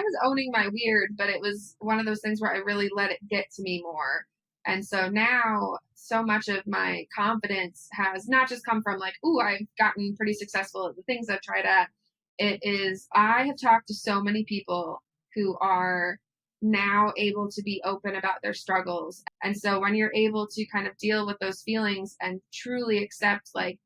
was owning my weird, but it was one of those things where I really let it get to me more. And so now so much of my confidence has not just come from like, ooh, I've gotten pretty successful at the things I've tried at. It is, I have talked to so many people who are now able to be open about their struggles. And so when you're able to kind of deal with those feelings and truly accept, like,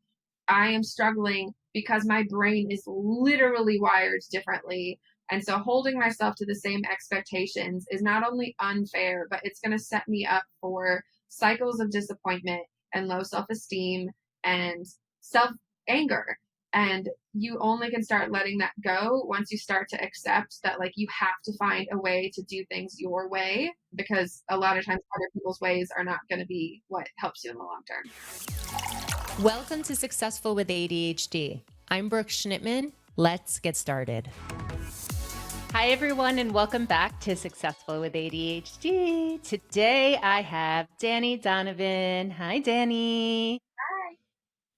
I am struggling because my brain is literally wired differently. And so holding myself to the same expectations is not only unfair, but it's going to set me up for cycles of disappointment and low self-esteem and self-anger. And you only can start letting that go once you start to accept that, like, you have to find a way to do things your way, because a lot of times other people's ways are not going to be what helps you in the long term. Welcome to Successful with ADHD. I'm Brooke Schnittman. Let's get started. Hi, everyone, and welcome back to Successful with ADHD. Today, I have Dani Donovan. Hi, Dani.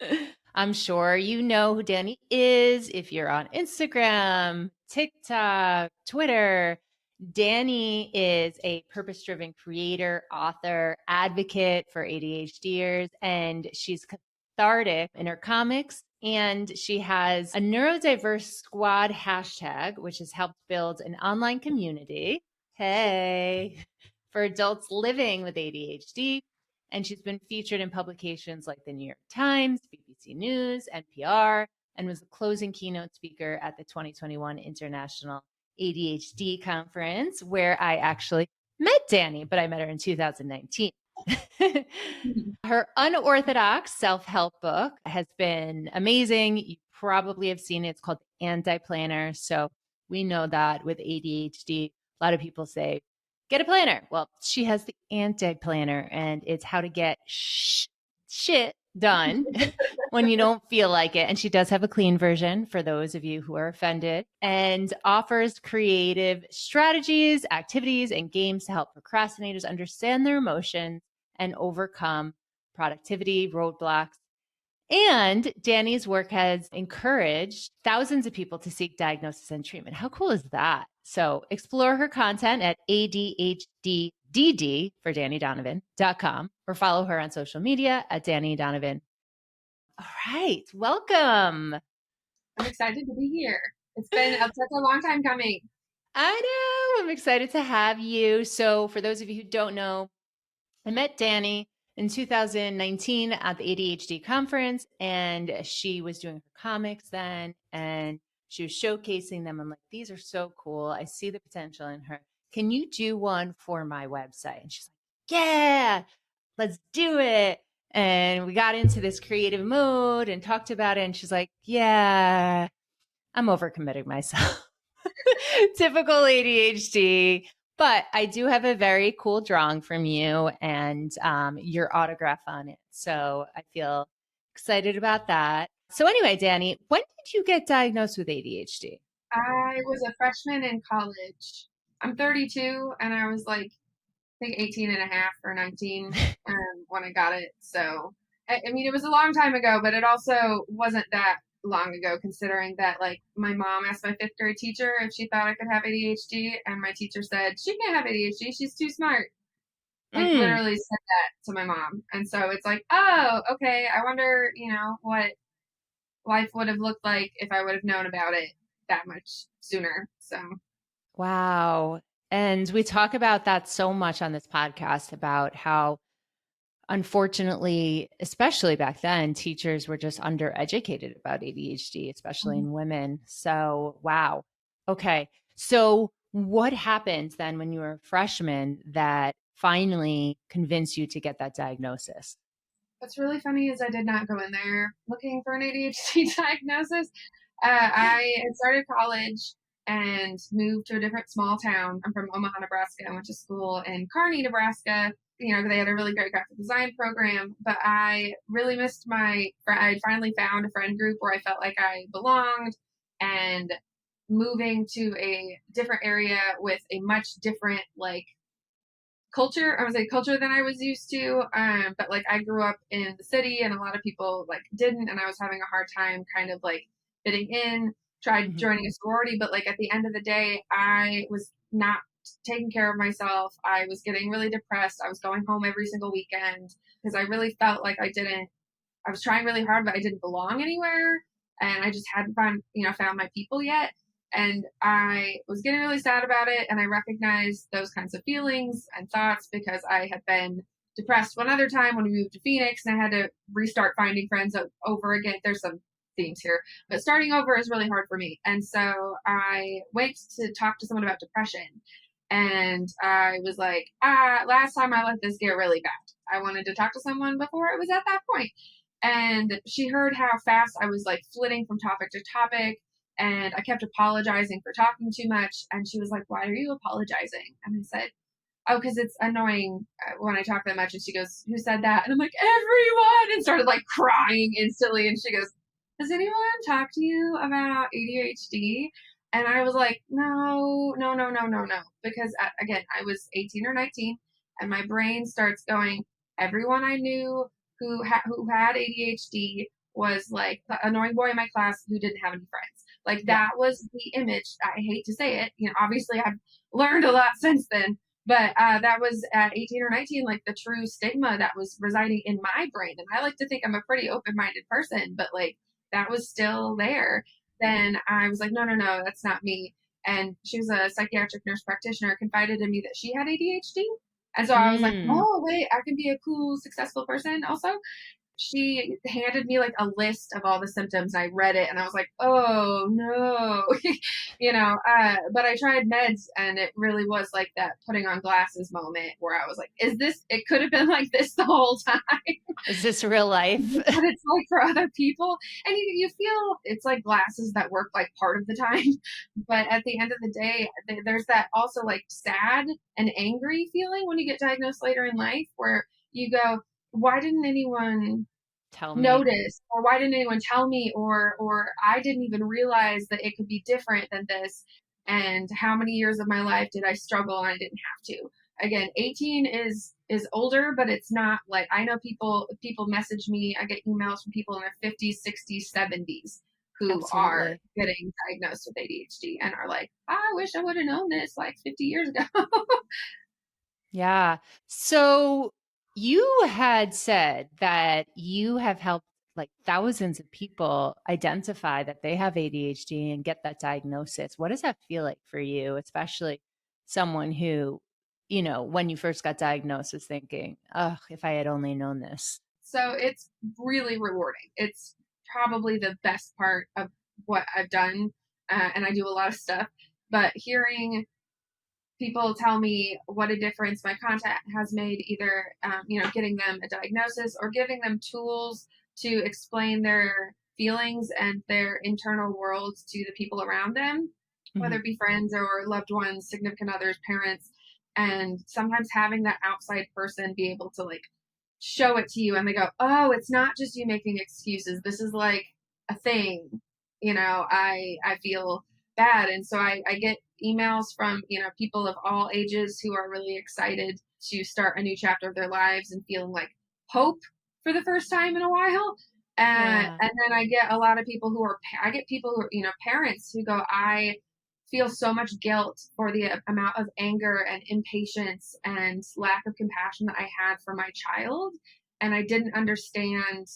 Hi. I'm sure you know who Dani is if you're on Instagram, TikTok, Twitter. Dani is a purpose-driven creator, author, advocate for ADHDers, and she's cathartic in her comics. And she has a neurodiverse squad hashtag, which has helped build an online community. Hey, for adults living with ADHD. And she's been featured in publications like the New York Times, BBC News, NPR, and was the closing keynote speaker at the 2021 International ADHD Conference, where I actually met Dani, but I met her in 2019. Her unorthodox self-help book has been amazing. You probably have seen it. It's called Anti-Planner. So we know that with ADHD, a lot of people say, get a planner. Well, she has the anti-planner, and it's how to get shit done when you don't feel like it. And she does have a clean version for those of you who are offended, and offers creative strategies, activities, and games to help procrastinators understand their emotions and overcome productivity roadblocks. And Dani's work has encouraged thousands of people to seek diagnosis and treatment. How cool is that? So explore her content at ADHDdd for DaniDonovan.com, or follow her on social media at Dani Donovan. All right. Welcome. I'm excited to be here. It's been such a long time coming. I know. I'm excited to have you. So for those of you who don't know, I met Dani in 2019 at the ADHD conference, and she was doing her comics then, and she was showcasing them. I'm like, these are so cool. I see the potential in her. Can you do one for my website? And she's like, yeah, let's do it. And we got into this creative mode and talked about it. And she's like, yeah, I'm overcommitting myself. Typical ADHD. But I do have a very cool drawing from you and your autograph on it. So I feel excited about that. So anyway, Dani, when did you get diagnosed with ADHD? I was a freshman in college. I'm 32, and I was like, I think 18 and a half or 19 when I got it. So, I mean, it was a long time ago, but it also wasn't that long ago, considering that, like, my mom asked my fifth grade teacher if she thought I could have ADHD, and my teacher said, she can't have ADHD, she's too smart. Like, literally said that to my mom. And so it's like, oh, okay, I wonder, what life would have looked like if I would have known about it that much sooner. So, Wow. And we talk about that so much on this podcast, about how, unfortunately, especially back then, teachers were just undereducated about ADHD, especially in women. So, wow. Okay. So what happened then when you were a freshman that finally convinced you to get that diagnosis? what's really funny is I did not go in there looking for an ADHD diagnosis. I had started college and moved to a different small town. I'm from Omaha, Nebraska. I went to school in Kearney, Nebraska. They had a really great graphic design program, but I really missed I finally found a friend group where I felt like I belonged, and moving to a different area with a much different, like, culture. I would say culture than I was used to. But like, I grew up in the city, and a lot of people like didn't, and I was having a hard time kind of like fitting in. tried Mhm. joining a sorority, but like at the end of the day, I was not taking care of myself. I was getting really depressed. I was going home every single weekend because I really felt like I was trying really hard, but I didn't belong anywhere. And I just hadn't found my people yet. And I was getting really sad about it. And I recognized those kinds of feelings and thoughts because I had been depressed one other time when we moved to Phoenix and I had to restart finding friends over again. There's some themes here, but starting over is really hard for me. And so I went to talk to someone about depression. And I was like, last time I let this get really bad. I wanted to talk to someone before it was at that point. And she heard how fast I was like flitting from topic to topic. And I kept apologizing for talking too much. And she was like, "Why are you apologizing?" And I said, "Oh, because it's annoying when I talk that much." And she goes, "Who said that?" And I'm like, "Everyone," and started like crying instantly. And she goes, "Has anyone talked to you about ADHD?" And I was like, "No, no, no, no, no, no." Because again, I was 18 or 19, and my brain starts going, everyone I knew who had ADHD was like the annoying boy in my class who didn't have any friends. Like Yeah. that was the image. I hate to say it. Obviously I've learned a lot since then, but that was at 18 or 19, like the true stigma that was residing in my brain. And I like to think I'm a pretty open minded person, but like that was still there. Then I was like, no, no, no, that's not me. And she was a psychiatric nurse practitioner, confided in me that she had ADHD. And so I was like, Mm. oh, wait, I can be a cool, successful person also. She handed me like a list of all the symptoms. I read it and I was like, oh no, but I tried meds and it really was like that putting on glasses moment where I was like, it could have been like this the whole time. Is this real life? What it's like for other people. And you feel it's like glasses that work like part of the time. But at the end of the day, there's that also like sad and angry feeling when you get diagnosed later in life where you go, why didn't anyone Tell me. notice, or why didn't anyone tell me, or I didn't even realize that it could be different than this. And how many years of my life did I struggle and I didn't have to? Again, 18 is older, but it's not like, I know people message me. I get emails from people in their 50s, 60s, 70s who are Absolutely. getting diagnosed with ADHD and are like, I wish I would have known this like 50 years ago. Yeah. So you had said that you have helped like thousands of people identify that they have ADHD and get that diagnosis. What does that feel like for you, especially someone who, when you first got diagnosed was thinking, oh, if I had only known this. So it's really rewarding. It's probably the best part of what I've done, and I do a lot of stuff. But hearing people tell me what a difference my content has made, either getting them a diagnosis or giving them tools to explain their feelings and their internal worlds to the people around them, whether Mhm. it be friends or loved ones, significant others, parents, and sometimes having that outside person be able to like show it to you and they go, oh, it's not just you making excuses. This is like a thing. I feel bad. And so I get emails from, people of all ages who are really excited to start a new chapter of their lives and feeling like hope for the first time in a while. Yeah. And then I get a lot of people I get people who are, parents who go, I feel so much guilt for the amount of anger and impatience and lack of compassion that I had for my child. And I didn't understand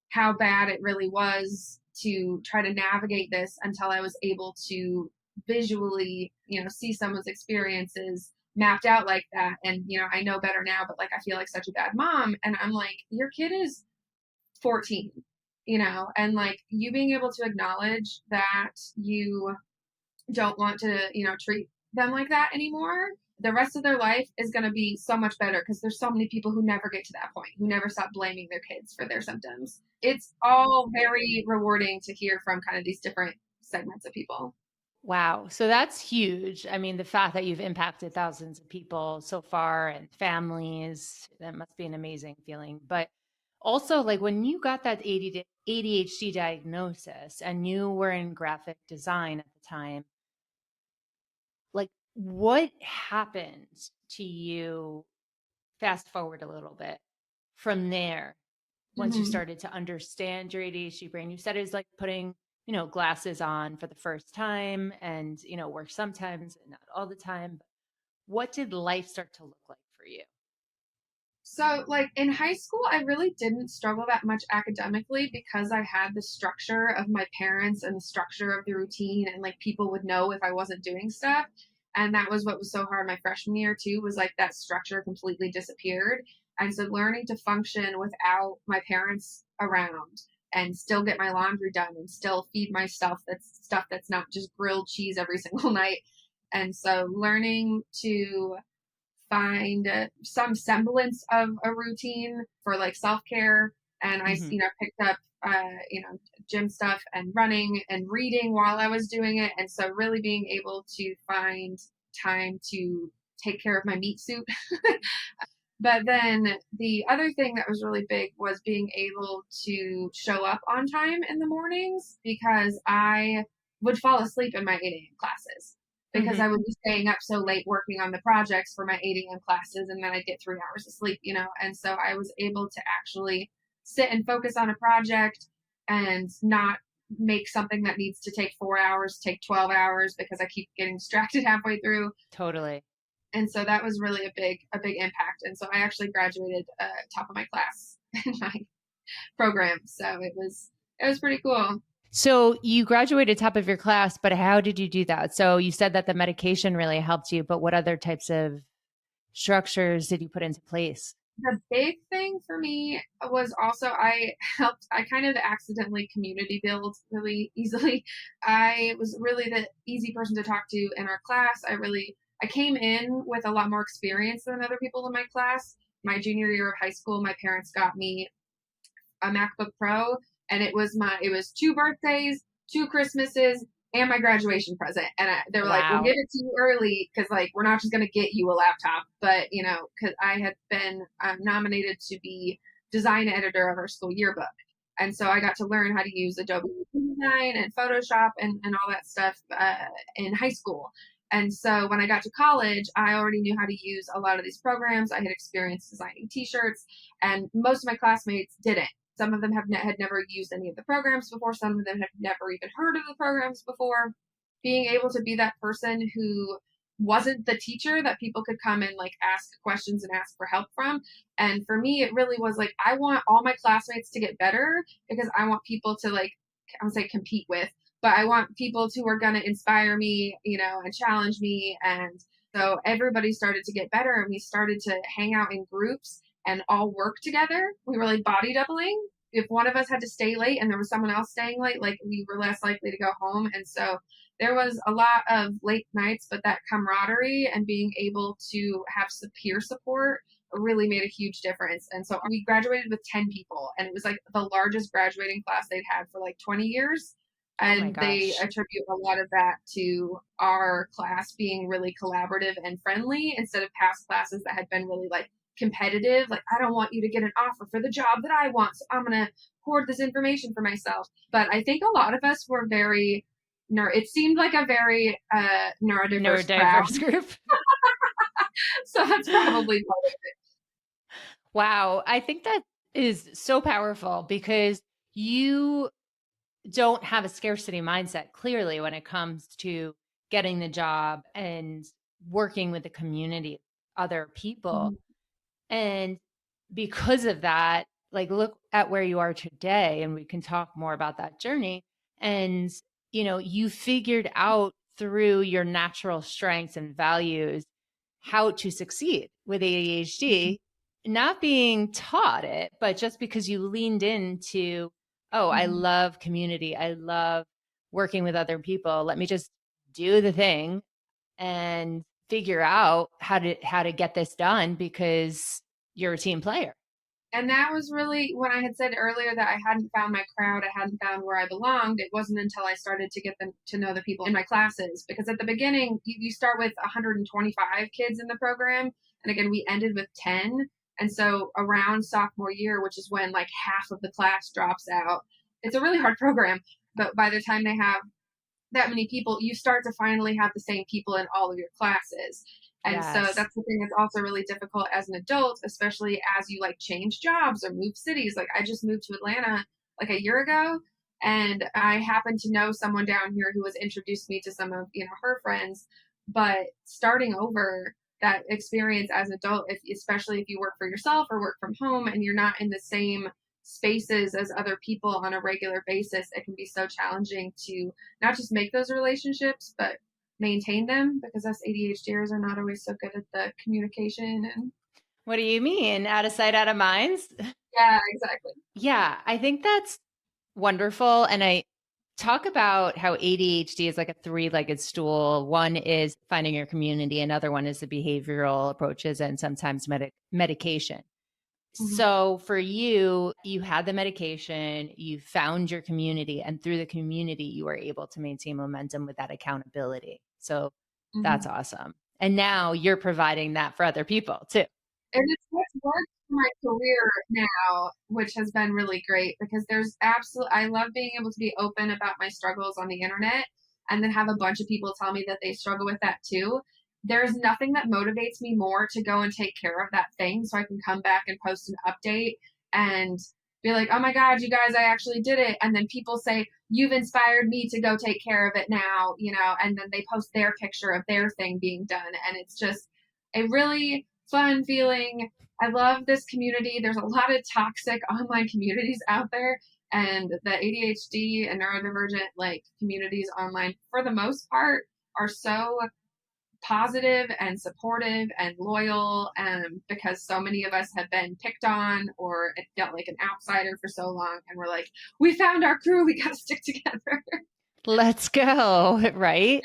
how bad it really was to try to navigate this until I was able to visually, see someone's experiences mapped out like that. And, I know better now, but like I feel like such a bad mom. And I'm like, your kid is 14, and like you being able to acknowledge that you don't want to, treat them like that anymore, the rest of their life is going to be so much better because there's so many people who never get to that point, who never stop blaming their kids for their symptoms. It's all very rewarding to hear from kind of these different segments of people. Wow. So that's huge. I mean, the fact that you've impacted thousands of people so far and families, that must be an amazing feeling. But also, like when you got that ADHD diagnosis and you were in graphic design at the time, like what happened to you fast forward a little bit from there once you Mm-hmm. started to understand your ADHD brain? You said it was like putting glasses on for the first time and, work sometimes and not all the time. But what did life start to look like for you? So, like in high school, I really didn't struggle that much academically because I had the structure of my parents and the structure of the routine, and like people would know if I wasn't doing stuff. And that was what was so hard my freshman year, too, was like that structure completely disappeared. And so, learning to function without my parents around and still get my laundry done and still feed myself that's stuff that's not just grilled cheese every single night. And so, learning to find some semblance of a routine for like self-care, and I Hmm. picked up gym stuff and running and reading while I was doing it, and so really being able to find time to take care of my meat suit. But then the other thing that was really big was being able to show up on time in the mornings because I would fall asleep in my 8 a.m. classes because Hmm. I would be staying up so late working on the projects for my 8 a.m. classes, and then I'd get 3 hours of sleep. And so I was able to actually sit and focus on a project and not make something that needs to take 4 hours take 12 hours because I keep getting distracted halfway through. Totally. And so that was really a big impact. And so I actually graduated top of my class in my program, so it was pretty cool. So you graduated top of your class, but how did you do that? So you said that the medication really helped you, but what other types of structures did you put into place? The big thing for me was also I kind of accidentally community build really easily. I was really the easy person to talk to in our class. I came in with a lot more experience than other people in my class. My junior year of high school, my parents got me a MacBook Pro, and it was 2 birthdays, 2 Christmases, and my graduation present. And they were like, "We'll Wow. give it to you early because like we're not just gonna get you a laptop, but because I had been nominated to be design editor of our school yearbook." And so I got to learn how to use Adobe Design and Photoshop and all that stuff in high school. And so when I got to college, I already knew how to use a lot of these programs. I had experience designing t-shirts, and most of my classmates didn't. Some of them had never used any of the programs before. Some of them had never even heard of the programs before. Being able to be that person who wasn't the teacher that people could come and like ask questions and ask for help from. And for me, it really was like, I want all my classmates to get better because I want people to like, I would say compete with, but I want people who are going to inspire me, and challenge me. And so everybody started to get better, and we started to hang out in groups and all work together. We were like body doubling. If one of us had to stay late and there was someone else staying late, like we were less likely to go home. And so there was a lot of late nights, but that camaraderie and being able to have some peer support really made a huge difference. And so we graduated with 10 people, and it was like the largest graduating class they'd had for like 20 years. Oh my And they gosh. attribute a lot of that to our class being really collaborative and friendly instead of past classes that had been really like competitive. Like, I don't want you to get an offer for the job that I want, so I'm going to hoard this information for myself. But I think a lot of us were very it seemed like a very neurodiverse crowd. Neurodiverse group. So that's probably part of Wow. I think that is so powerful because you don't have a scarcity mindset clearly when it comes to getting the job and working with the community, other people. it. And because of that, like look at where you are today, and we can talk more about that journey. And, you figured out through your natural strengths and values how to succeed with ADHD, not being taught it, but just because you leaned into, oh, I Mhm. love community. I love working with other people. Let me just do the thing and figure out how to get this done because you're a team player. And that was really when I had said earlier that I hadn't found my crowd, I hadn't found where I belonged. It wasn't until I started to get them to know the people in my classes. Because at the beginning, you start with 125 kids in the program. And again, we ended with 10. And so around sophomore year, which is when like half of the class drops out, it's a really hard program. But by the time they have that many people, you start to finally have the same people in all of your classes. And so Yes. that's the thing that's also really difficult as an adult, especially as you like change jobs or move cities. Like I just moved to Atlanta like a year ago. And I happened to know someone down here who was introduced me to some of, her friends. But starting over that experience as an adult, especially if you work for yourself or work from home and you're not in the same spaces as other people on a regular basis, it can be so challenging to not just make those relationships, but maintain them, because us ADHDers are not always so good at the communication. And What do you mean? Out of sight, out of mind? yeah, exactly. Yeah, I think that's wonderful. And I talk about how ADHD is like a three-legged stool. One is finding your community, another one is the behavioral approaches, and sometimes medication. Mm-hmm. So for you, you had the medication, you found your community, and through the community, you were able to maintain momentum with that accountability. So Mm-hmm. that's awesome. And now you're providing that for other people too. And it's what's worked for my career now, which has been really great, because I love being able to be open about my struggles on the internet and then have a bunch of people tell me that they struggle with that too. There's nothing that motivates me more to go and take care of that thing so I can come back and post an update and be like, oh my God, you guys, I actually did it. And then people say, you've inspired me to go take care of it now, and then they post their picture of their thing being done. And it's just a really fun feeling. I love this community. There's a lot of toxic online communities out there, and the ADHD and neurodivergent communities online, for the most part, are so positive and supportive and loyal, because so many of us have been picked on or felt like an outsider for so long, and we're like, we found our crew, we got to stick together. Let's go. Right.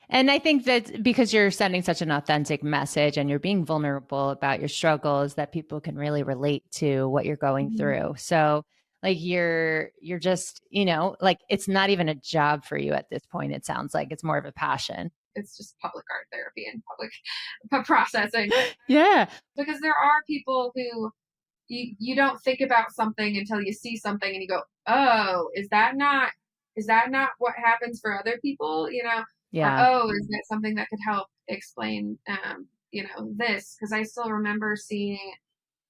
And I think that because you're sending such an authentic message and you're being vulnerable about your struggles, that people can really relate to what you're going through. So like you're just, like it's not even a job for you at this point. It sounds like it's more of a passion. It's just public art therapy and public processing, Yeah. because there are people who you don't think about something until you see something and you go, oh, is that not what happens for other people, or Yeah. oh, is that something that could help explain this, because I still remember seeing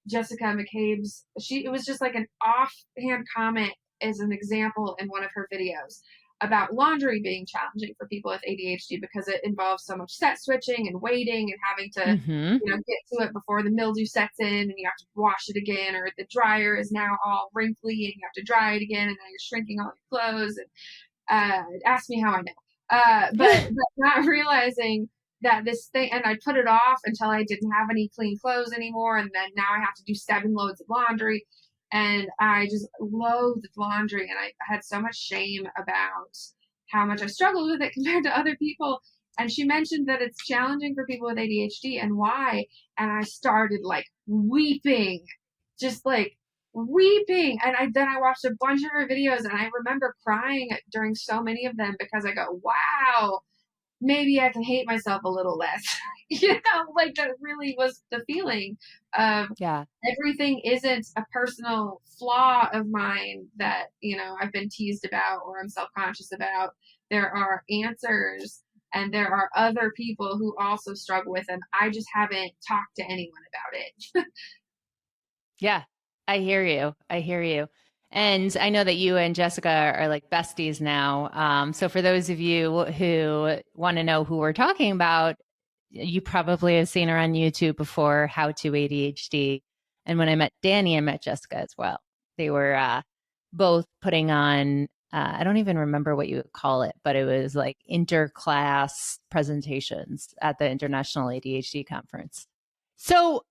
Jessica McCabe's, it was just like an offhand comment as an example in one of her videos about laundry being challenging for people with ADHD, because it involves so much set switching and waiting and having to, Hmm. get to it before the mildew sets in and you have to wash it again, or the dryer is now all wrinkly and you have to dry it again, and then you're shrinking all your clothes. And ask me how I know. But not realizing that this thing, and I put it off until I didn't have any clean clothes anymore, and then now I have to do 7 loads of laundry, and I just loathed laundry, and I had so much shame about how much I struggled with it compared to other people. And she mentioned that it's challenging for people with ADHD and why, and I started weeping, just weeping. And I watched a bunch of her videos, and I remember crying during so many of them, because I go, wow, maybe I can hate myself a little less. That really was the feeling of Yeah. everything isn't a personal flaw of mine that, I've been teased about or I'm self-conscious about. There are answers, and there are other people who also struggle with them. I just haven't talked to anyone about it. Yeah, I hear you. I hear you. And I know that you and Jessica are like besties now. So for those of you who want to know who we're talking about, you probably have seen her on YouTube before, How to ADHD. And when I met Dani, I met Jessica as well. They were both putting on, I don't even remember what you would call it, but it was like interclass presentations at the International ADHD Conference. So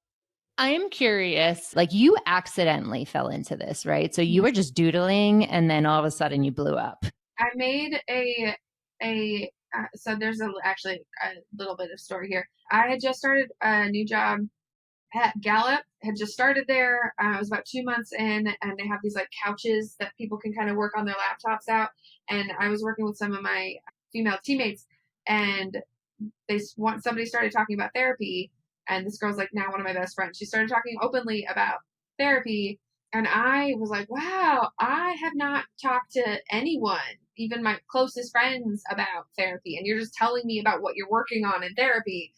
I am curious, like you accidentally fell into this, right? So you were just doodling and then all of a sudden you blew up. I made a so there's actually a little bit of story here. I had just started a new job at Gallup, had just started there. I was about 2 months in, and they have these couches that people can kind of work on their laptops out. And I was working with some of my female teammates, and somebody started talking about therapy, and this girl's now one of my best friends. She started talking openly about therapy, and I was like, wow, I have not talked to anyone, even my closest friends, about therapy, and you're just telling me about what you're working on in therapy.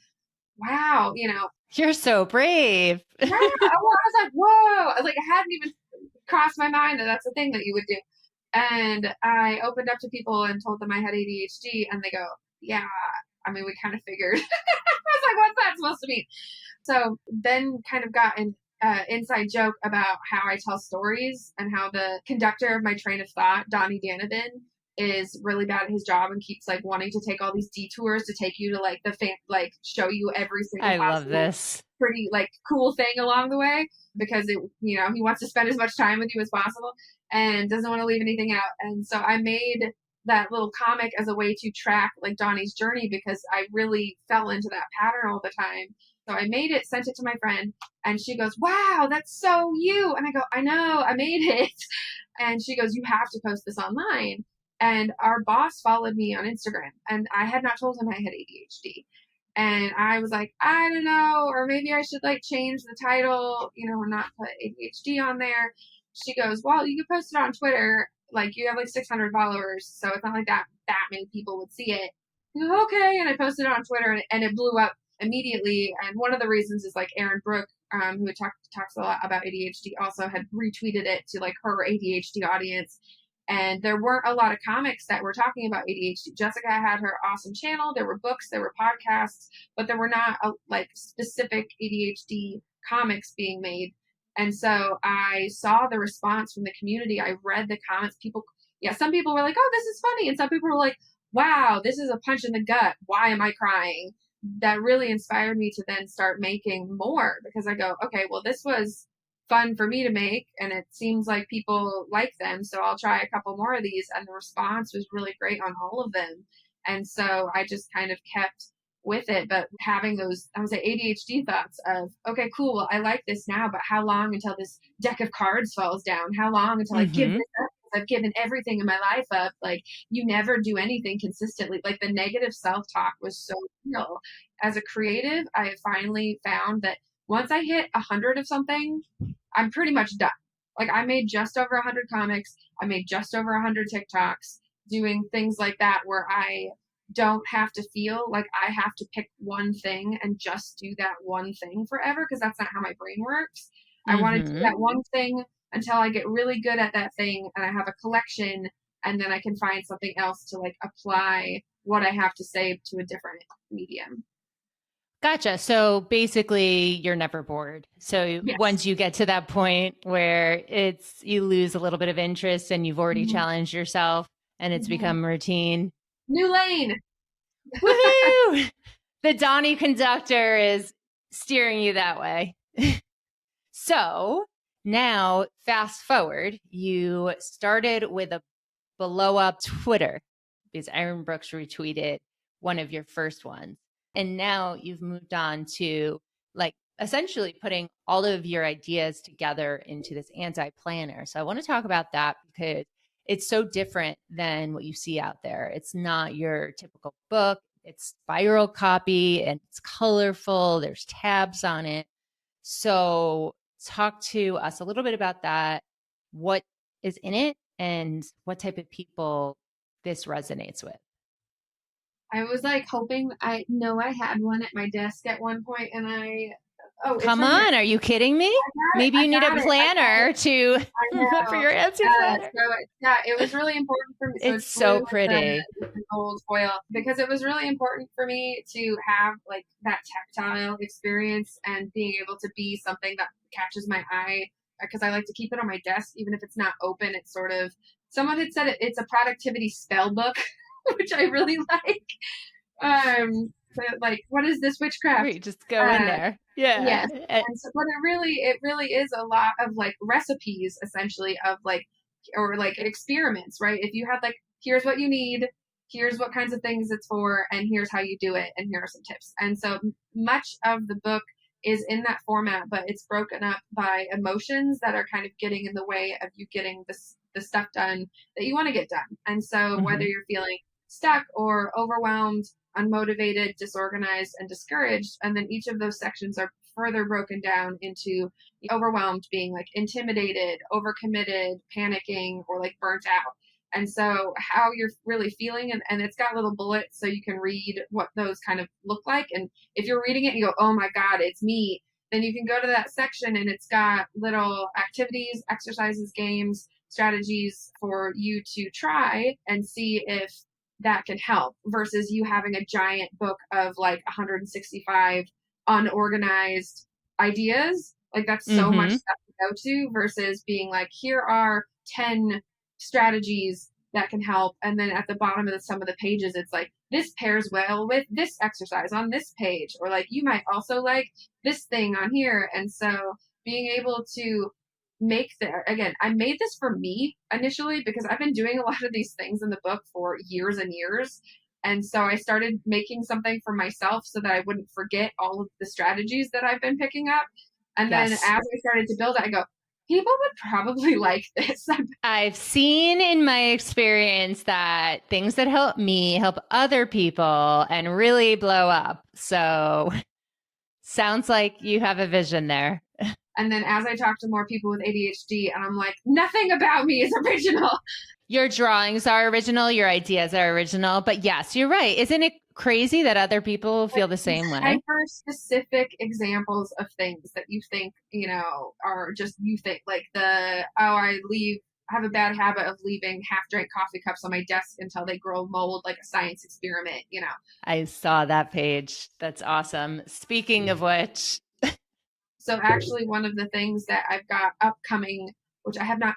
Wow, You're so brave. yeah. Well, I was like, whoa, it hadn't even crossed my mind that that's a thing that you would do. And I opened up to people and told them I had ADHD, and they go, yeah, I mean, we kind of figured. I was like, what's that supposed to mean? So then kind of got an inside joke about how I tell stories and how the conductor of my train of thought, Dani Donovan, is really bad at his job and keeps like wanting to take all these detours to take you to like like show you every single I love possible this. pretty like cool thing along the way, because it, you know, he wants to spend as much time with you as possible and doesn't want to leave anything out. And so I made that little comic as a way to track like Donnie's journey, because I really fell into that pattern all the time. So I made it, sent it to my friend, and she goes, wow, that's so you. And I go, I know, I made it. And she goes, you have to post this online. And our boss followed me on Instagram, and I had not told him I had ADHD. And I was like, I don't know, or maybe I should like change the title, you know, and not put ADHD on there. She goes, well, you can post it on Twitter. Like, you have like 600 followers, so it's not like that many people would see it. I go, okay, and I posted it on Twitter, and it blew up immediately. And one of the reasons is like Erin Brooke, who talks a lot about ADHD, also had retweeted it to like her ADHD audience. And there weren't a lot of comics that were talking about ADHD. Jessica had her awesome channel. There were books, there were podcasts, but there were not like specific ADHD comics being made. And so I saw the response from the community. I read the comments. People, yeah, some people were like, oh, this is funny. And some people were like, wow, this is a punch in the gut. Why am I crying? That really inspired me to then start making more, because I go, okay, well, this was fun for me to make, and it seems like people like them, so I'll try a couple more of these. And the response was really great on all of them. And so I just kind of kept with it, but having those, I would say, ADHD thoughts of, okay, cool, well, I like this now, but how long until this deck of cards falls down? How long until I give this up? I've given everything in my life up. Like, you never do anything consistently. Like, the negative self-talk was so real. As a creative, I finally found that once I hit 100 of something, I'm pretty much done. Like, I made just over 100 comics. I made just over 100 TikToks, doing things like that where I don't have to feel like I have to pick one thing and just do that one thing forever, because that's not how my brain works. I want to do that one thing until I get really good at that thing and I have a collection, and then I can find something else to like apply what I have to say to a different medium. Gotcha. So basically, you're never bored. So Yes. once you get to that point where you lose a little bit of interest and you've already Mm-hmm. challenged yourself and it's Mm-hmm. become routine. New lane. Woohoo! The Donnie conductor is steering you that way. So now, fast forward, you started with a blow up Twitter because Erin Brooks retweeted one of your first ones. And now you've moved on to like essentially putting all of your ideas together into this anti-planner. So I want to talk about that because it's so different than what you see out there. It's not your typical book. It's spiral copy and it's colorful. There's tabs on it. So talk to us a little bit about that. What is in it and what type of people this resonates with? I was like hoping, I know I had one at my desk at one point, and oh, it's Come right here. on, are you kidding me? Maybe I you need a got it. I got it. planner to I for know. your answer planner. So yeah, it was really important for me. So It's it's blue so pretty. with the gold foil, because it was really important for me to have like that tactile experience and being able to be something that catches my eye, because I like to keep it on my desk, even if it's not open. It's sort of, someone had said it's a productivity spell book, which I really like. But like, what is this witchcraft? Great, just go in there. Yeah. Yes. And so, but it really is a lot of like recipes, essentially, of like, or like experiments, right? If you had like, here's what you need, here's what kinds of things it's for, and here's how you do it, and here are some tips. And so much of the book is in that format, but it's broken up by emotions that are kind of getting in the way of you getting the stuff done that you want to get done. And so whether you're feeling stuck or overwhelmed, unmotivated, disorganized, and discouraged. And then each of those sections are further broken down into overwhelmed being like intimidated, overcommitted, panicking, or like burnt out. And so how you're really feeling, and it's got little bullets so you can read what those kind of look like. And if you're reading it and you go, oh my God, it's me, then you can go to that section and it's got little activities, exercises, games strategies for you to try and see if that can help versus you having a giant book of like 165 unorganized ideas. Like that's so much Mm-hmm. stuff to go to versus being like, here are 10 strategies that can help. And then at the bottom of some of the pages, it's like, this pairs well with this exercise on this page, or like, you might also like this thing on here. And so being able to make the, again, I made this for me initially because I've been doing a lot of these things in the book for years and years. And so I started making something for myself so that I wouldn't forget all of the strategies that I've been picking up. And then as Yes. I started to build it, I go, people would probably like this. I've seen in my experience that things that help me help other people and really blow up. So sounds like you have a vision there. And then as I talk to more people with ADHD, and I'm like, nothing about me is original. Your drawings are original, your ideas are original. But yes, you're right. Isn't it crazy that other people feel the same way? Hyper specific examples of things that you think, are just, you think like I have a bad habit of leaving half drank coffee cups on my desk until they grow mold like a science experiment. I saw that page. That's awesome. Speaking of which, So actually one of the things that I've got upcoming, which I have not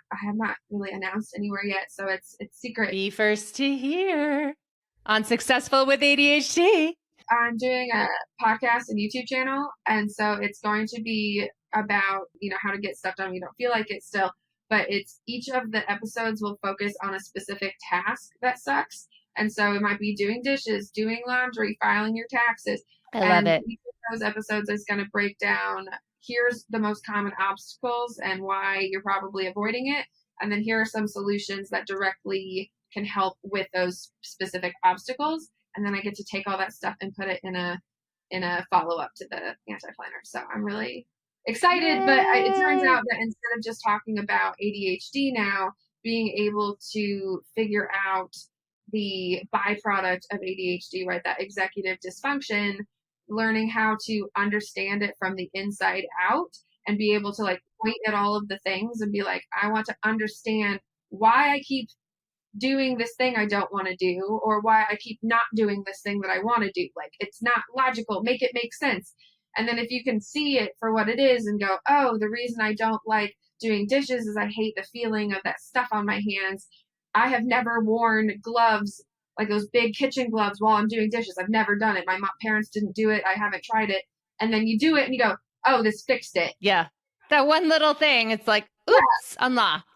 really announced anywhere yet, so it's secret. be first to hear on Successful with ADHD. I'm doing a podcast and YouTube channel, and so it's going to be about, how to get stuff done when you don't feel like it still, but it's each of the episodes will focus on a specific task that sucks. And so it might be doing dishes, doing laundry, filing your taxes. I love it. Each of those episodes is going to break down, here's the most common obstacles and why you're probably avoiding it. And then here are some solutions that directly can help with those specific obstacles. And then I get to take all that stuff and put it in a follow up to the anti-planner. So I'm really excited. Yay. But it turns out that instead of just talking about ADHD now, being able to figure out the byproduct of ADHD, right, that executive dysfunction, learning how to understand it from the inside out and be able to like point at all of the things and be like, I want to understand why I keep doing this thing I don't want to do, or why I keep not doing this thing that I want to do. Like, it's not logical. Make it make sense. And then if you can see it for what it is and go, oh, the reason I don't like doing dishes is I hate the feeling of that stuff on my hands. I have never worn gloves, like those big kitchen gloves, while I'm doing dishes. I've never done it. My parents didn't do it. I haven't tried it. And then you do it and you go, oh, this fixed it. Yeah. That one little thing, it's like, oops, yeah. Unlocked.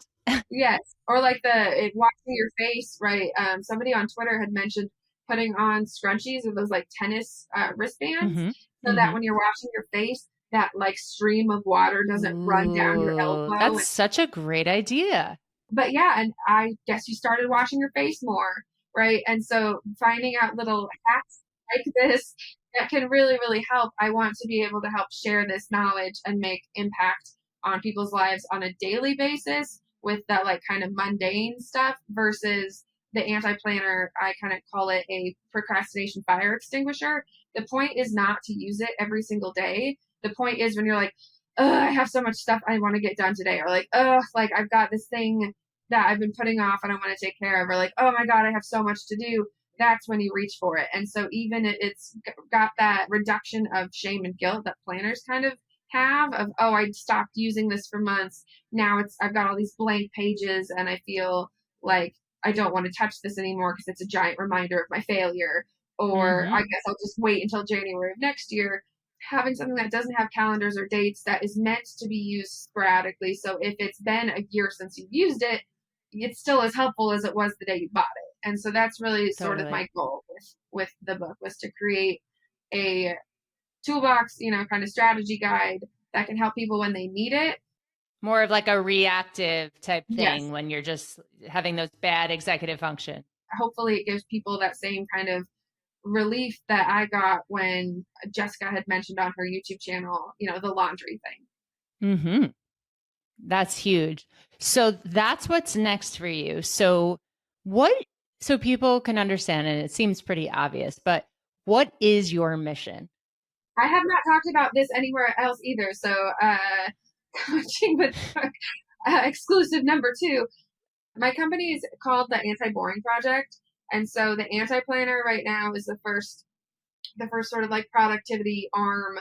Yes. Or like washing your face, right? Somebody on Twitter had mentioned putting on scrunchies or those like tennis wristbands so that when you're washing your face, that like stream of water doesn't run down your elbow. That's such a great idea. But yeah, and I guess you started washing your face more, right? And so finding out little hacks like this that can really, really help. I want to be able to help share this knowledge and make impact on people's lives on a daily basis with that like kind of mundane stuff versus the anti-planner. I kind of call it a procrastination fire extinguisher. The point is not to use it every single day. The point is when you're like, oh, I have so much stuff I want to get done today, or like, oh, like I've got this thing that I've been putting off and I want to take care of, or like, oh my God, I have so much to do. That's when you reach for it. And so even it's got that reduction of shame and guilt that planners kind of have of, oh, I stopped using this for months. Now I've got all these blank pages and I feel like I don't want to touch this anymore because it's a giant reminder of my failure. Or I guess I'll just wait until January of next year. Having something that doesn't have calendars or dates that is meant to be used sporadically. So if it's been a year since you've used it, it's still as helpful as it was the day you bought it. And so that's really sort of my goal with the book, was to create a toolbox, kind of strategy guide that can help people when they need it. More of like a reactive type thing when you're just having those bad executive function. Hopefully it gives people that same kind of relief that I got when Jessica had mentioned on her YouTube channel, the laundry thing. That's huge. So that's what's next for you. So people can understand, and it seems pretty obvious, but what is your mission? I have not talked about this anywhere else either. So coaching with exclusive number 2. My company is called the Anti-Boring Project. And so the anti-planner right now is the first sort of like productivity arm,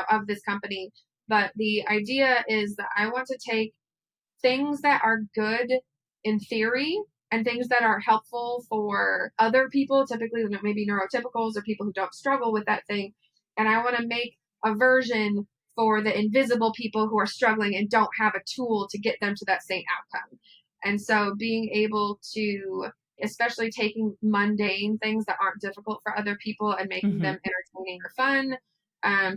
of this company. But the idea is that I want to take things that are good in theory and things that are helpful for other people, typically maybe neurotypicals or people who don't struggle with that thing. And I want to make a version for the invisible people who are struggling and don't have a tool to get them to that same outcome. And so being able to, especially taking mundane things that aren't difficult for other people and making them entertaining or fun,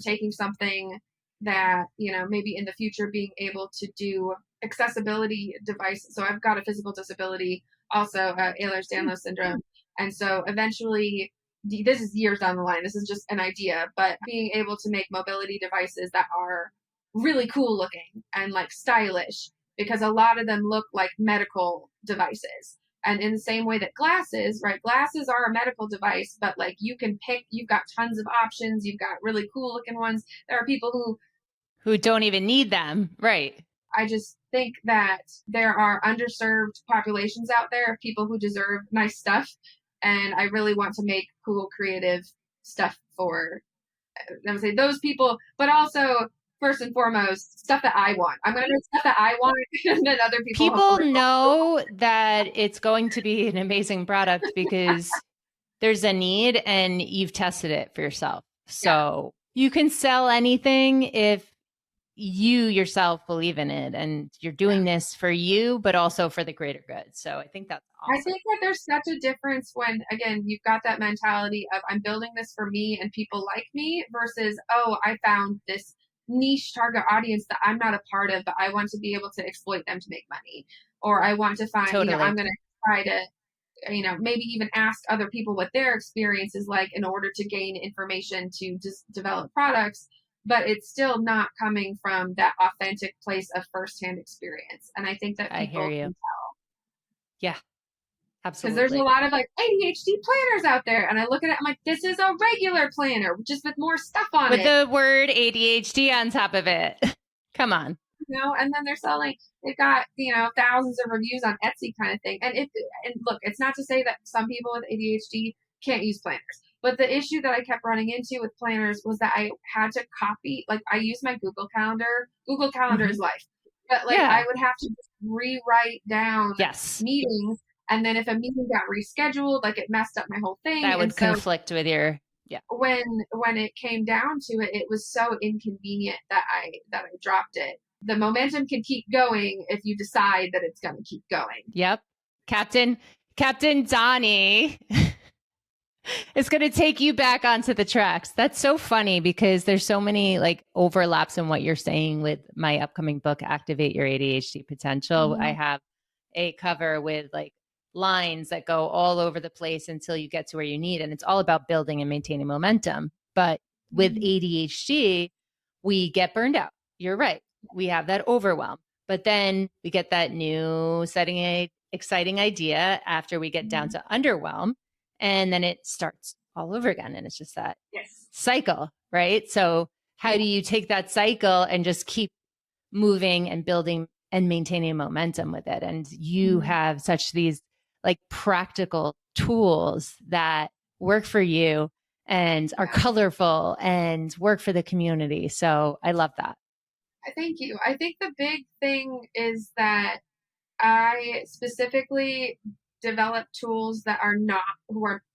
taking something that, maybe in the future being able to do accessibility devices. So I've got a physical disability, also Ehlers-Danlos syndrome. And so eventually, this is years down the line, this is just an idea, but being able to make mobility devices that are really cool looking and like stylish, because a lot of them look like medical devices. And in the same way that glasses, right? Glasses are a medical device, but like you can pick, you've got tons of options. You've got really cool looking ones. There are people who don't even need them. Right. I just think that there are underserved populations out there of people who deserve nice stuff. And I really want to make cool, creative stuff for, I would say, those people, but also, first and foremost, stuff that I want. I'm going to do stuff that I want and then other people know that it's going to be an amazing product because there's a need and you've tested it for yourself. So you can sell anything if you yourself believe in it and you're doing this for you, but also for the greater good. So I think that's awesome. I think that there's such a difference when, again, you've got that mentality of I'm building this for me and people like me versus, oh, I found this niche target audience that I'm not a part of, but I want to be able to exploit them to make money. Or I want to find, Totally. I'm going to try to, maybe even ask other people what their experience is like in order to gain information to just develop products. But it's still not coming from that authentic place of firsthand experience. And I think that people I hear you. can tell. Yeah, absolutely. Because there's a lot of like ADHD planners out there. And I look at it, I'm like, this is a regular planner, just with more stuff on it. With the word ADHD on top of it. Come on. And then they're selling, they've got, thousands of reviews on Etsy kind of thing. And look, it's not to say that some people with ADHD can't use planners. But the issue that I kept running into with planners was that I had to copy, like I use my Google Calendar. Google Calendar is life. But like I would have to just rewrite down meetings. And then if a meeting got rescheduled, like it messed up my whole thing. That would conflict with your, when it came down to it, it was so inconvenient that I dropped it. The momentum can keep going if you decide that it's going to keep going. Yep. Captain Dani is going to take you back onto the tracks. That's so funny because there's so many like overlaps in what you're saying with my upcoming book, Activate Your ADHD Potential. Mm-hmm. I have a cover with like lines that go all over the place until you get to where you need. And it's all about building and maintaining momentum. But with ADHD, we get burned out. You're right. We have that overwhelm, but then we get that new exciting idea after we get down to underwhelm, and then it starts all over again. And it's just that cycle, right? So how do you take that cycle and just keep moving and building and maintaining momentum with it? And you have such these like practical tools that work for you and are colorful and work for the community. So I love that. Thank you. I think the big thing is that I specifically develop tools that are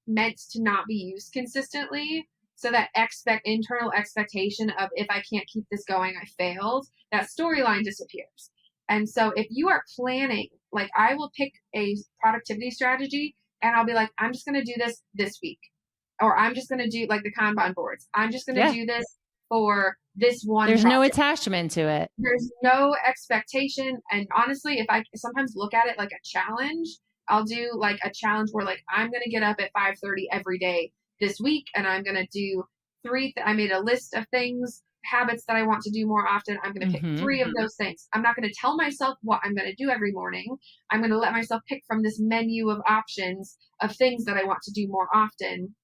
meant to not be used consistently. So that internal expectation of if I can't keep this going, I failed, that storyline disappears. And so if you are planning, like I will pick a productivity strategy and I'll be like, I'm just going to do this week. Or I'm just going to do like the Kanban boards. I'm just going to do this for this one. There's no attachment to it. There's no expectation. And honestly, if I sometimes look at it like a challenge, I'll do like a challenge where like I'm going to get up at 5:30 every day this week. And I'm going to do I made a list of habits that I want to do more often. I'm going to pick 3 of those things. I'm not going to tell myself what I'm going to do every morning. I'm going to let myself pick from this menu of options of things that I want to do more often.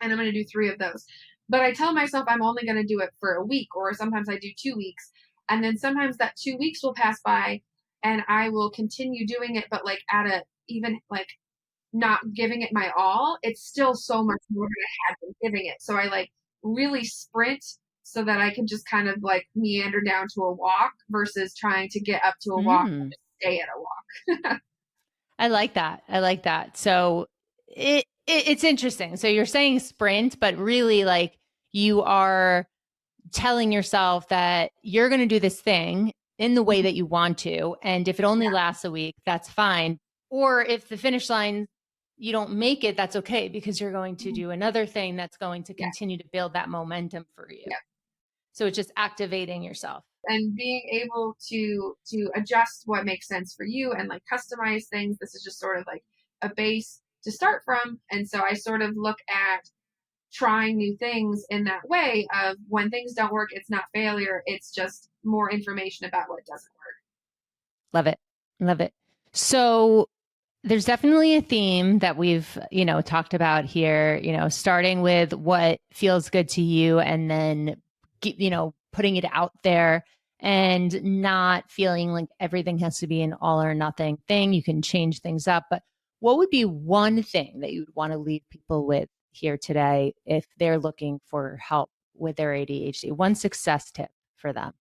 And I'm going to do 3 of those. But I tell myself I'm only going to do it for a week, or sometimes I do 2 weeks. And then sometimes that 2 weeks will pass by and I will continue doing it, but like at a even like not giving it my all, it's still so much more than I had been giving it. So I like really sprint so that I can just kind of like meander down to a walk versus trying to get up to a walk and Mm, just stay at a walk. I like that. I like that. So it's interesting. So you're saying sprint, but really like you are telling yourself that you're going to do this thing in the way that you want to. And if it only Yeah, lasts a week, that's fine. Or if the finish line, you don't make it, that's okay because you're going to do another thing that's going to yeah, continue to build that momentum for you. yeah. So it's just activating yourself. And being able to adjust what makes sense for you and like customize things. This is just sort of like a base to start from. And so I sort of look at trying new things in that way of when things don't work, it's not failure, it's just more information about what doesn't work. Love it. Love it. So there's definitely a theme that we've, talked about here, starting with what feels good to you and then, putting it out there and not feeling like everything has to be an all or nothing thing. You can change things up. But what would be one thing that you would want to leave people with here today if they're looking for help with their ADHD? One success tip for them.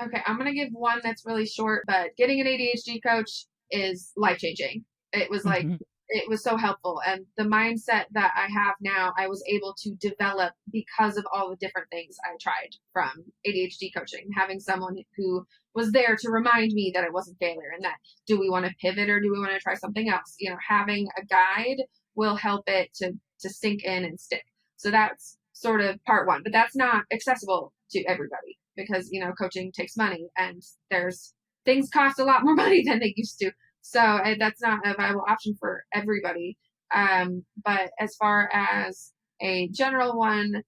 Okay, I'm gonna give one that's really short, but getting an ADHD coach is life changing. It was like Mm-hmm. it was so helpful, and the mindset that I have now, I was able to develop because of all the different things I tried from ADHD coaching. Having someone who was there to remind me that it wasn't failure and that do we want to pivot or do we want to try something else? Having a guide will help it to sink in and stick. So that's sort of part one, but that's not accessible to everybody because coaching takes money and there's things cost a lot more money than they used to, so that's not a viable option for everybody. But as far as a general one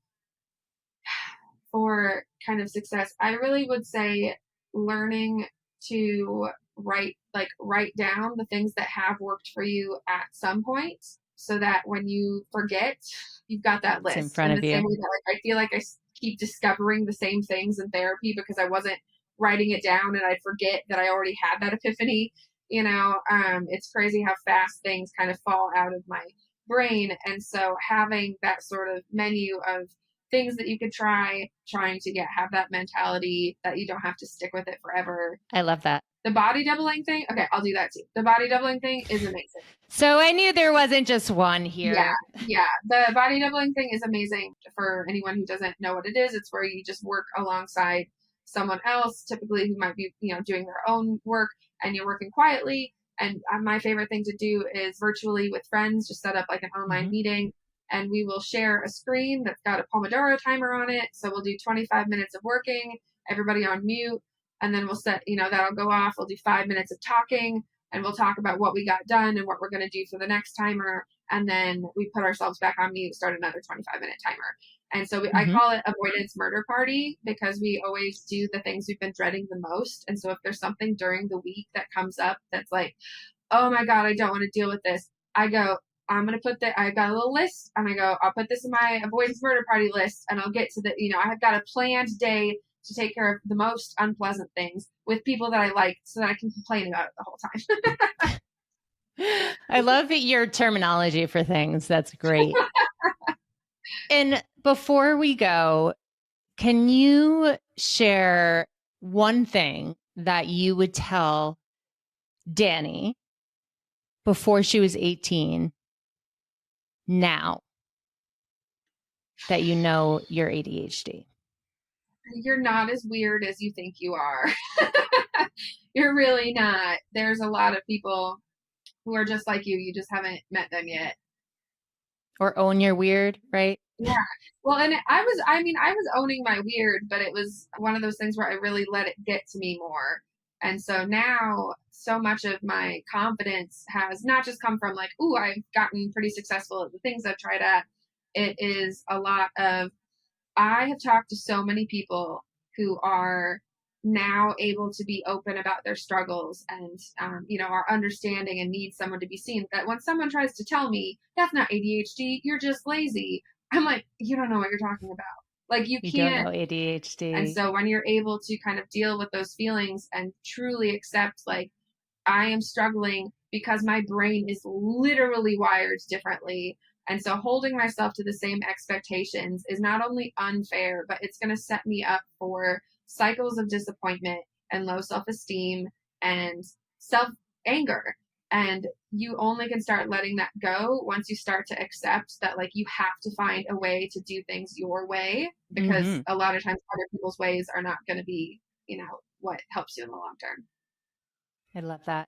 for kind of success, I really would say learning to write down the things that have worked for you at some point so that when you forget, you've got that It's in list. front In of the same you. way that like I feel like I keep discovering the same things in therapy because I wasn't writing it down and I'd forget that I already had that epiphany. It's crazy how fast things kind of fall out of my brain. And so having that sort of menu of things that you could trying to have that mentality that you don't have to stick with it forever. I love that. The body doubling thing, okay, I'll do that too. The body doubling thing is amazing. So I knew there wasn't just one Yeah, here. yeah. The body doubling thing is amazing for anyone who doesn't know what it is. It's where you just work alongside someone else, typically who might be, doing their own work, and you're working quietly. And my favorite thing to do is virtually with friends, just set up like an online Mm-hmm. meeting, and we will share a screen that's got a Pomodoro timer on it. So we'll do 25 minutes of working, everybody on mute, and then we'll set, that'll go off. We'll do 5 minutes of talking, and we'll talk about what we got done and what we're going to do for the next timer. And then we put ourselves back on mute, start another 25-minute timer. And so I Mm-hmm. call it avoidance murder party because we always do the things we've been dreading the most. And so if there's something during the week that comes up that's like, oh my God, I don't want to deal with this, I go, I've got a little list. And I go, I'll put this in my avoidance murder party list and I'll get to I have got a planned day to take care of the most unpleasant things with people that I like so that I can complain about it the whole time. I love your terminology for things. That's great. And before we go, can you share one thing that you would tell Dani before she was 18 now that you know your ADHD? You're not as weird as you think you are. You're really not. There's a lot of people who are just like you. You just haven't met them yet. Or own your weird, right? Yeah. Well, and I was owning my weird, but it was one of those things where I really let it get to me more. And so now so much of my confidence has not just come from like, ooh, I've gotten pretty successful at the things I've tried at. It is a lot of I have talked to so many people who are now able to be open about their struggles and, are understanding and need someone to be seen. That when someone tries to tell me that's not ADHD, you're just lazy, I'm like, you don't know what you're talking about. Like you You don't know can't. And ADHD. so when you're able to kind of deal with those feelings and truly accept, like, I am struggling because my brain is literally wired differently. And so holding myself to the same expectations is not only unfair, but it's going to set me up for cycles of disappointment and low self esteem and self anger. And you only can start letting that go once you start to accept that, like, you have to find a way to do things your way, because Mm-hmm. a lot of times other people's ways are not going to be, what helps you in the long term. I love that.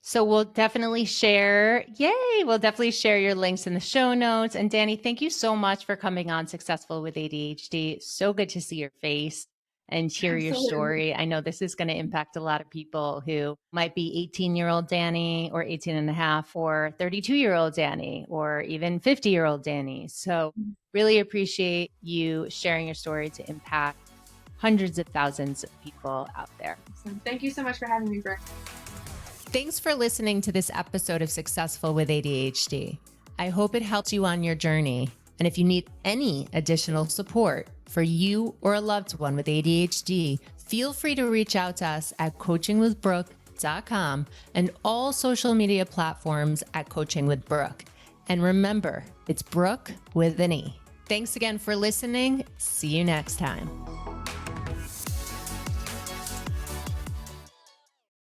So we'll definitely share, yay, we'll definitely share your links in the show notes. And Dani, thank you so much for coming on Successful with ADHD. So good to see your face and hear your Absolutely. story. I know this is going to impact a lot of people who might be 18-year-old Dani or 18 and a half or 32-year-old Dani or even 50-year-old Dani. So really appreciate you sharing your story to impact hundreds of thousands of people out there. So thank you so much for having me, Brooke. Thanks for listening to this episode of Successful with ADHD. I hope it helped you on your journey. And if you need any additional support for you or a loved one with ADHD, feel free to reach out to us at coachingwithbrooke.com and all social media platforms at Coaching with Brooke. And remember, it's Brooke with an E. Thanks again for listening. See you next time.